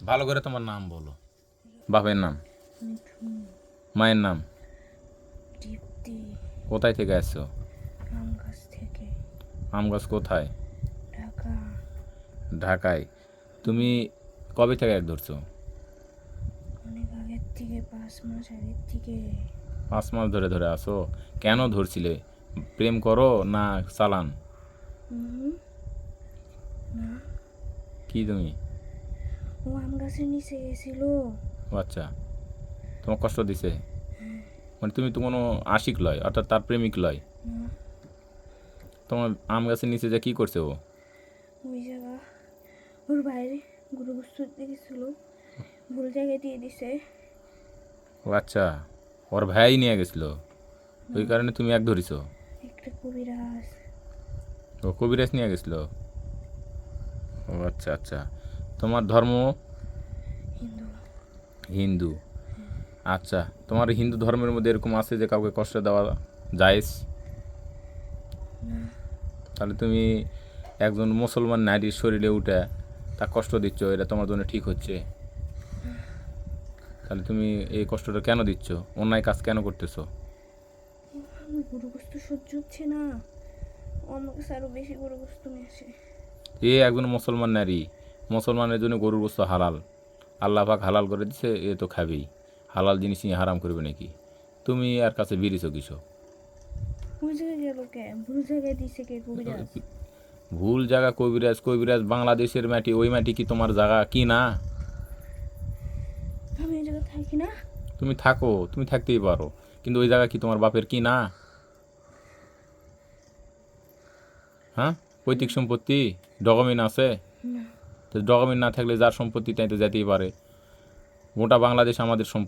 ভালো করে তোমার নাম বলো। বাপের নাম, মিঠুন, মায়ের নাম, দীপ্তি, কোথায় থেকে আসছো? আম গাছ থেকে, আম গাছ কোথায়? ঢাকা। ঢাকায়। তুমি কবে থেকে এক ধরছো? অনেক আগের থেকে, 5 মাস আগের থেকে। 5 মাস ধরে ধরে আসো। কেন ধরছিলে? প্রেম করো না চালান? হুম, না, কি তুমি? ও আম গাছের নিচে গেছিল। ও আচ্ছা, তোমার কষ্ট দিছে? মানে তুমি তো কোনো আশিক লয়, অর্থাৎ তার প্রেমিক লয়। না, তোমার আম গাছের নিচে যে কি করছে ও? ওই জায়গা ওর বাইরে গরু বস্তু দিয়েছিল, ভুল জায়গায় দিয়ে দিছে। ও আচ্ছা, ওর ভাই নিয়ে গেছিল, ওই না, কারণে তুমি এক ধরিছ? একটা কবিরাজ। ও কবিরাজ নিয়ে গেছিল। ও আচ্ছা আচ্ছা। তোমার ধর্ম? হিন্দু। হিন্দু। আচ্ছা, তোমার হিন্দু ধর্মের মধ্যে এরকম আছে যে কাউকে কষ্ট দেওয়া জায়েজ? না, তাহলে তুমি একজন মুসলমান নারীর শরীরে উঠে তা কষ্ট দিচ্ছ, এটা তোমার জন্য ঠিক হচ্ছে? তাহলে তুমি এই কষ্টটা কেন দিচ্ছ? অন্যায় কাজ কেন করতেছো? আমি গরু বস্তু সহ্য হচ্ছে না, ও আমার কাছে আরো বেশি গরু বস্তু নিয়ে আসে। এ একজন মুসলমান নারী, মুসলমানের জন্য গরুর গোস্ত হালাল, আল্লাহ পাক হালাল করে দিছে, এ তো খাবেই। হালাল জিনিস নিয়ে হারাম করবে নাকি? তুমি আর কাছে বিড়িছো কিসো? ওই জায়গায় গেল কে? ভুল জায়গায় দিছে কে কবিরাজ? ভুল জায়গা কবিরাজ? কবিরাজ বাংলাদেশের মাটি, ওই মাটি কি তোমার জায়গা কি না? আমি এই জায়গায় থাকি না। তুমি থাকো, তুমি থাকতেই পারো, কিন্তু ওই জায়গা কি তোমার বাপের কি না? হ্যাঁ, পৈতৃক সম্পত্তি, ডকুমেন্ট আছে। না, তো ডকুমেন্ট না থাকলে যার সম্পত্তি তাই তো যেতেই পারে। গোটা বাংলাদেশ আমাদের সম্পত্তি।